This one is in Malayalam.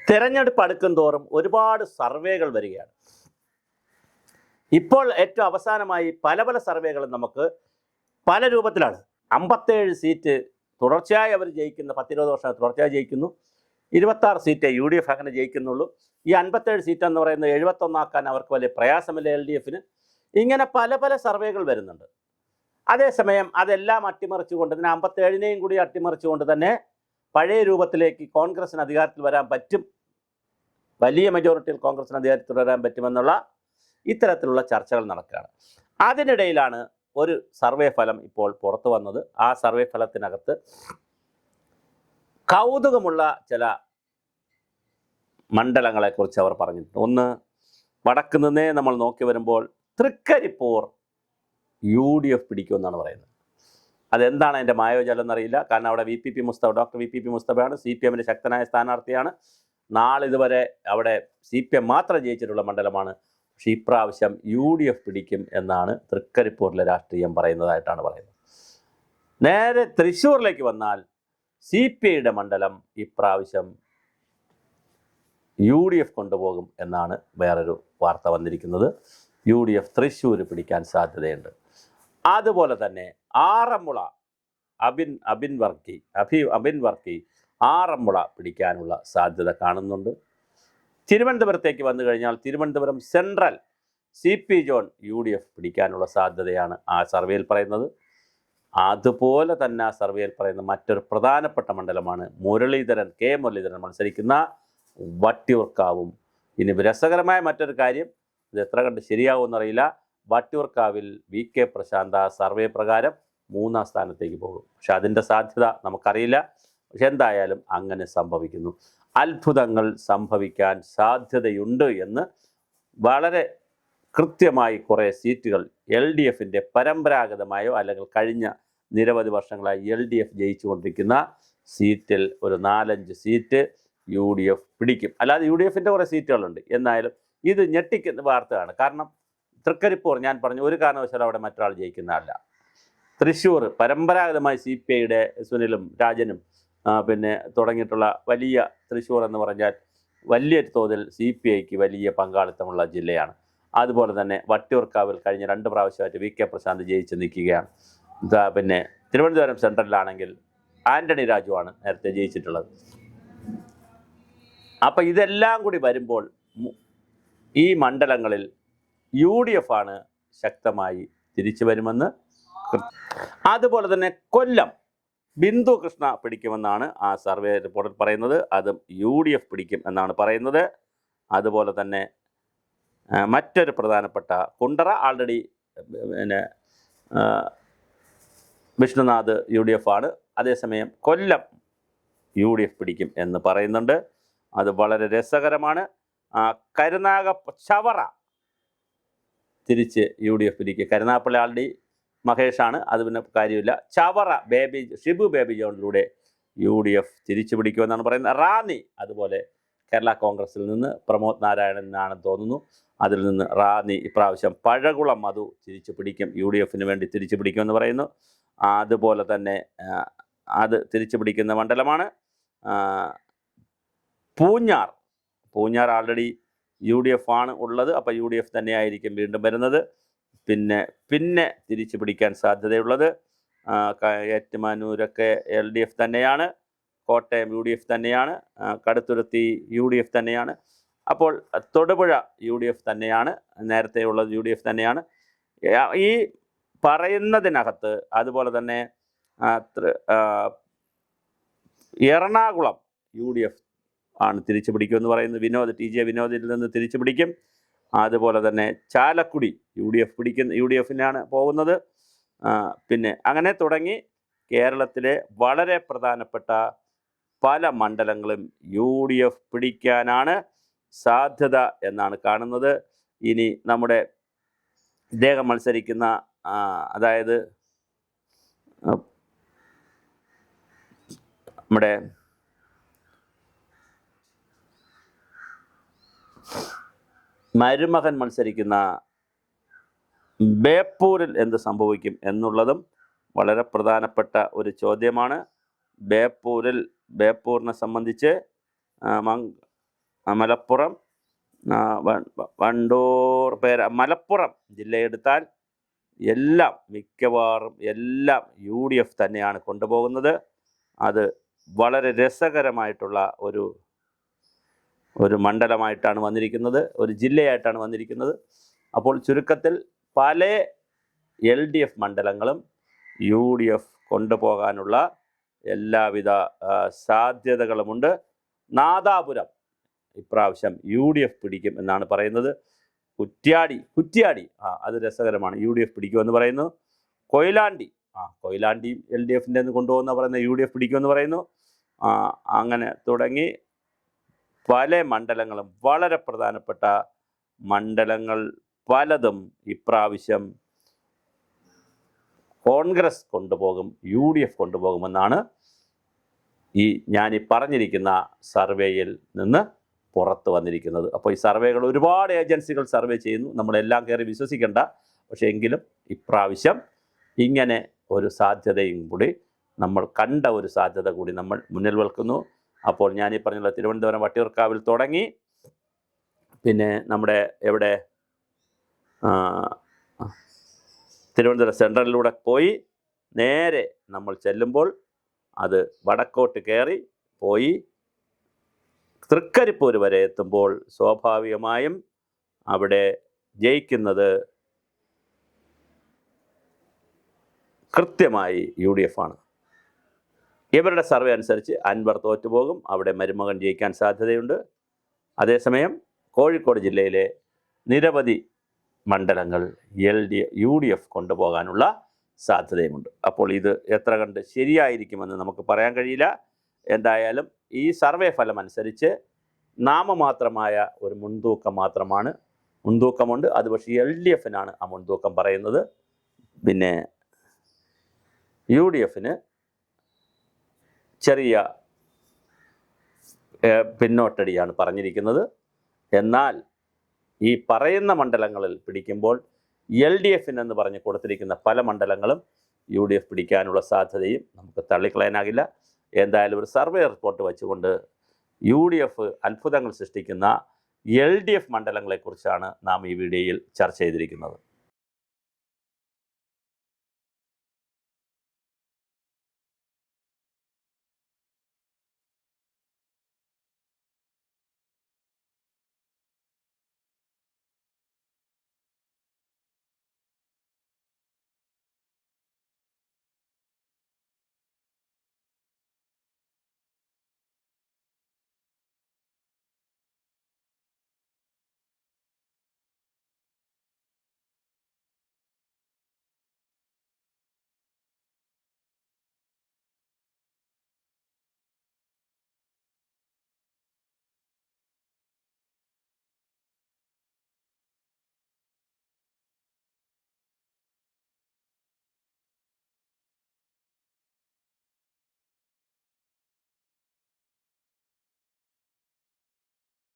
തെരഞ്ഞെടുപ്പ് അടുക്കും തോറും ഒരുപാട് സർവേകൾ വരികയാണ്. ഇപ്പോൾ ഏറ്റവും അവസാനമായി പല പല സർവേകളും നമുക്ക് പല രൂപത്തിലാണ്. 57 സീറ്റ് തുടർച്ചയായി അവർ ജയിക്കുന്ന 10-20 വർഷം തുടർച്ചയായി ജയിക്കുന്നു. 26 സീറ്റ് UDF അങ്ങനെ ജയിക്കുന്നുള്ളൂ. ഈ 57 സീറ്റ് എന്ന് പറയുന്നത് 71 ആക്കാൻ അവർക്ക് വലിയ പ്രയാസമില്ല LDFന്. ഇങ്ങനെ പല പല സർവേകൾ വരുന്നുണ്ട്. അതേസമയം അതെല്ലാം അട്ടിമറിച്ചുകൊണ്ട് തന്നെ 57നെയും കൂടി അട്ടിമറിച്ചുകൊണ്ട് തന്നെ പഴയ രൂപത്തിലേക്ക് കോൺഗ്രസിന് അധികാരത്തിൽ വരാൻ പറ്റും, വലിയ മെജോറിറ്റിയിൽ കോൺഗ്രസിന് അധികാരത്തിൽ വരാൻ പറ്റുമെന്നുള്ള ഇത്തരത്തിലുള്ള ചർച്ചകൾ നടക്കുകയാണ്. അതിനിടയിലാണ് ഒരു സർവേ ഫലം ഇപ്പോൾ പുറത്തു വന്നത്. ആ സർവേ ഫലത്തിനകത്ത് കൗതുകമുള്ള ചില മണ്ഡലങ്ങളെക്കുറിച്ച് അവർ പറഞ്ഞിട്ടുണ്ട്. ഒന്ന്, വടക്ക് നിന്നേ നമ്മൾ നോക്കി വരുമ്പോൾ തൃക്കരിപ്പൂർ UDF പിടിക്കുമെന്നാണ് പറയുന്നത്. അതെന്താണ് അതിൻ്റെ മായോജലം എന്നറിയില്ല. കാരണം അവിടെ ഡോക്ടർ VPP മുസ്തഫയാണ്, CPMൻ്റെ ശക്തനായ സ്ഥാനാർത്ഥിയാണ്. നാളിതുവരെ അവിടെ CPM മാത്രം ജയിച്ചിട്ടുള്ള മണ്ഡലമാണ്. പക്ഷേ ഇപ്രാവശ്യം UDF പിടിക്കും എന്നാണ് തൃക്കരിപ്പൂരിലെ രാഷ്ട്രീയം പറയുന്നതായിട്ടാണ് പറയുന്നത്. നേരെ തൃശ്ശൂരിലേക്ക് വന്നാൽ CPIയുടെ മണ്ഡലം ഇപ്രാവശ്യം UDF കൊണ്ടുപോകും എന്നാണ് വേറൊരു വാർത്ത വന്നിരിക്കുന്നത്. UDF തൃശ്ശൂർ പിടിക്കാൻ സാധ്യതയുണ്ട്. അതുപോലെ തന്നെ ആറന്മുള അബിൻ വർക്കി ആറന്മുള പിടിക്കാനുള്ള സാധ്യത കാണുന്നുണ്ട്. തിരുവനന്തപുരത്തേക്ക് വന്നു കഴിഞ്ഞാൽ Thiruvananthapuram central CP John UDF പിടിക്കാനുള്ള സാധ്യതയാണ് ആ സർവേയിൽ പറയുന്നത്. അതുപോലെ തന്നെ ആ സർവേയിൽ പറയുന്ന മറ്റൊരു പ്രധാനപ്പെട്ട മണ്ഡലമാണ് കെ മുരളീധരൻ മത്സരിക്കുന്ന വട്ടിയൂർക്കാവും. ഇനി രസകരമായ മറ്റൊരു കാര്യം, ഇത് എത്ര കണ്ട് ശരിയാവുമെന്നറിയില്ല, വട്ടിയൂർക്കാവിൽ VK പ്രശാന്ത സർവേ പ്രകാരം 3-ാം സ്ഥാനത്തേക്ക് പോകും. പക്ഷെ അതിൻ്റെ സാധ്യത നമുക്കറിയില്ല. പക്ഷെ എന്തായാലും അങ്ങനെ സംഭവിക്കുന്നു. അത്ഭുതങ്ങൾ സംഭവിക്കാൻ സാധ്യതയുണ്ട് എന്ന് വളരെ കൃത്യമായി കുറേ സീറ്റുകൾ LDFൻ്റെ പരമ്പരാഗതമായോ അല്ലെങ്കിൽ കഴിഞ്ഞ നിരവധി വർഷങ്ങളായി LDF ജയിച്ചുകൊണ്ടിരിക്കുന്ന സീറ്റിൽ ഒരു 4-5 സീറ്റ് UDF പിടിക്കും. അല്ലാതെ UDFൻ്റെ കുറേ സീറ്റുകളുണ്ട്. എന്നാലും ഇത് ഞെട്ടിക്കുന്ന വാർത്തയാണ്. കാരണം തൃക്കരിപ്പൂർ ഞാൻ പറഞ്ഞു, ഒരു കാരണവശാലും അവിടെ മറ്റൊരാൾ ജയിക്കുന്നതല്ല. തൃശ്ശൂർ പരമ്പരാഗതമായി CPIയുടെ സുനിലും രാജനും പിന്നെ തുടങ്ങിയിട്ടുള്ള വലിയ തൃശ്ശൂർ എന്ന് പറഞ്ഞാൽ വലിയ തോതിൽ CPIക്ക് വലിയ പങ്കാളിത്തമുള്ള ജില്ലയാണ്. അതുപോലെ തന്നെ വട്ടിയൂർക്കാവിൽ കഴിഞ്ഞ 2 പ്രാവശ്യമായിട്ട് VK പ്രശാന്ത് ജയിച്ച് നിൽക്കുകയാണ്. പിന്നെ തിരുവനന്തപുരം സെൻട്രലിലാണെങ്കിൽ ആൻ്റണി രാജുവാണ് നേരത്തെ ജയിച്ചിട്ടുള്ളത്. അപ്പം ഇതെല്ലാം കൂടി വരുമ്പോൾ ഈ മണ്ഡലങ്ങളിൽ UDF ആണ് ശക്തമായി തിരിച്ചു വരുമെന്ന്. അതുപോലെ തന്നെ കൊല്ലം ബിന്ദു കൃഷ്ണ പിടിക്കുമെന്നാണ് ആ സർവേ റിപ്പോർട്ടിൽ പറയുന്നത്. അതും UDF പിടിക്കും എന്നാണ് പറയുന്നത്. അതുപോലെ തന്നെ മറ്റൊരു പ്രധാനപ്പെട്ട കുണ്ടറ ആൾറെഡി പിന്നെ വിഷ്ണുനാഥ് UDF ആണ്. അതേസമയം കൊല്ലം UDF പിടിക്കും എന്ന് പറയുന്നുണ്ട്. അത് വളരെ രസകരമാണ്. ചവറ തിരിച്ച് UDF പിടിക്കുക. കരുനാഗപ്പള്ളി ആൾറെഡി മഹേഷാണ്, അത് പിന്നെ കാര്യമില്ല. ചവറ ഷിബു ബേബി ജോണിലൂടെ UDF തിരിച്ചു പിടിക്കുമെന്നാണ് പറയുന്നത്. റാന്നി അതുപോലെ കേരള കോൺഗ്രസിൽ നിന്ന് പ്രമോദ് നാരായണനാണെന്ന് തോന്നുന്നു. അതിൽ നിന്ന് റാന്നി ഇപ്രാവശ്യം പഴകുളം മധു തിരിച്ചു പിടിക്കും, UDFന് വേണ്ടി തിരിച്ചു പിടിക്കുമെന്ന് പറയുന്നു. അതുപോലെ തന്നെ അത് തിരിച്ചു പിടിക്കുന്ന മണ്ഡലമാണ് പൂഞ്ഞാർ ആൾറെഡി UDF ആണ് ഉള്ളത്. അപ്പോൾ UDF തന്നെയായിരിക്കും വീണ്ടും വരുന്നത്. പിന്നെ തിരിച്ചു പിടിക്കാൻ സാധ്യതയുള്ളത് ഏറ്റുമാനൂരൊക്കെ LDF തന്നെയാണ്, കോട്ടയം UDF തന്നെയാണ്, കടുത്തുരുത്തി UDF തന്നെയാണ്. അപ്പോൾ തൊടുപുഴ UDF തന്നെയാണ്, നേരത്തെയുള്ളത് UDF തന്നെയാണ്. ഈ പറയുന്നതിനകത്ത് അതുപോലെ തന്നെ എറണാകുളം UDF ആണ് തിരിച്ചു പിടിക്കുമെന്ന് പറയുന്നത്. TJ വിനോദിൽ നിന്ന് തിരിച്ചു പിടിക്കും. അതുപോലെ തന്നെ ചാലക്കുടി UDFനാണ് പോകുന്നത്. പിന്നെ അങ്ങനെ തുടങ്ങി കേരളത്തിലെ വളരെ പ്രധാനപ്പെട്ട പല മണ്ഡലങ്ങളും UDF പിടിക്കാനാണ് സാധ്യത എന്നാണ് കാണുന്നത്. ഇനി ഇദ്ദേഹം മത്സരിക്കുന്ന അതായത് നമ്മുടെ മരുമകൻ മത്സരിക്കുന്ന ബേപ്പൂരിൽ എന്ത് സംഭവിക്കും എന്നുള്ളതും വളരെ പ്രധാനപ്പെട്ട ഒരു ചോദ്യമാണ്. ബേപ്പൂരിനെ സംബന്ധിച്ച് മലപ്പുറം, വണ്ടൂർ, മലപ്പുറം ജില്ലയെടുത്താൽ എല്ലാം മിക്കവാറും എല്ലാം UDF തന്നെയാണ് കൊണ്ടുപോകുന്നത്. അത് വളരെ രസകരമായിട്ടുള്ള ഒരു മണ്ഡലമായിട്ടാണ് വന്നിരിക്കുന്നത്, ഒരു ജില്ലയായിട്ടാണ് വന്നിരിക്കുന്നത്. അപ്പോൾ ചുരുക്കത്തിൽ പല LDF മണ്ഡലങ്ങളും UDF കൊണ്ടുപോകാനുള്ള എല്ലാവിധ സാധ്യതകളുമുണ്ട്. നാദാപുരം ഇപ്രാവശ്യം UDF പിടിക്കും എന്നാണ് പറയുന്നത്. കുറ്റ്യാടി അത് രസകരമാണ്, UDF പിടിക്കുമെന്ന് പറയുന്നു. കൊയിലാണ്ടിയും LDFൻ്റെ കൊണ്ടുപോകുന്ന പറയുന്നത് UDF പിടിക്കുമെന്ന് പറയുന്നു. അങ്ങനെ തുടങ്ങി പല മണ്ഡലങ്ങളും, വളരെ പ്രധാനപ്പെട്ട മണ്ഡലങ്ങൾ പലതും ഇപ്രാവശ്യം കോൺഗ്രസ് കൊണ്ടുപോകും, UDF കൊണ്ടുപോകുമെന്നാണ് ഞാനീ പറഞ്ഞിരിക്കുന്ന സർവേയിൽ നിന്ന് പുറത്ത് വന്നിരിക്കുന്നത്. അപ്പോൾ ഈ സർവേകൾ ഒരുപാട് ഏജൻസികൾ സർവേ ചെയ്യുന്നു, നമ്മളെല്ലാം കയറി വിശ്വസിക്കേണ്ട. പക്ഷേ എങ്കിലും ഇപ്രാവശ്യം ഇങ്ങനെ ഒരു സാധ്യതയും കൂടി നമ്മൾ കണ്ട ഒരു സാധ്യത കൂടി നമ്മൾ മുന്നിൽ വെക്കുന്നു. അപ്പോൾ ഞാനീ പറഞ്ഞുള്ള തിരുവനന്തപുരം വട്ടിയൂർക്കാവിൽ തുടങ്ങി, പിന്നെ നമ്മുടെ എവിടെ തിരുവനന്തപുരം സെൻട്രലിലൂടെ പോയി നേരെ നമ്മൾ ചെല്ലുമ്പോൾ അത് വടക്കോട്ട് കയറി പോയി തൃക്കരിപ്പൂർ വരെ എത്തുമ്പോൾ സ്വാഭാവികമായും അവിടെ ജയിക്കുന്നത് കൃത്യമായി UDF ആണ്. ഇവരുടെ സർവേ അനുസരിച്ച് അൻവർ തോറ്റുപോകും, അവിടെ മരുമകൻ ജയിക്കാൻ സാധ്യതയുണ്ട്. അതേസമയം കോഴിക്കോട് ജില്ലയിലെ നിരവധി മണ്ഡലങ്ങൾ UDF കൊണ്ടുപോകാനുള്ള സാധ്യതയുമുണ്ട്. അപ്പോൾ ഇത് എത്ര കണ്ട് ശരിയായിരിക്കുമെന്ന് നമുക്ക് പറയാൻ കഴിയില്ല. എന്തായാലും ഈ സർവേ ഫലം അനുസരിച്ച് നാമമാത്രമായ ഒരു മുൻതൂക്കമുണ്ട്. അത് പക്ഷേ LDFനാണ് ആ മുൻതൂക്കം പറയുന്നത്. പിന്നെ UDFന് ചെറിയ പിന്നോട്ടടിയാണ് പറഞ്ഞിരിക്കുന്നത്. എന്നാൽ ഈ പറയുന്ന മണ്ഡലങ്ങളിൽ പിടിക്കുമ്പോൾ LDFനെന്ന് പറഞ്ഞ് കൊടുത്തിരിക്കുന്ന പല മണ്ഡലങ്ങളും UDF പിടിക്കാനുള്ള സാധ്യതയും നമുക്ക് തള്ളിക്കളയാനാകില്ല. എന്തായാലും ഒരു സർവേ റിപ്പോർട്ട് വെച്ചുകൊണ്ട് UDF അത്ഭുതങ്ങൾ സൃഷ്ടിക്കുന്ന LDF മണ്ഡലങ്ങളെക്കുറിച്ചാണ് നാം ഈ വീഡിയോയിൽ ചർച്ച ചെയ്തിരിക്കുന്നത്.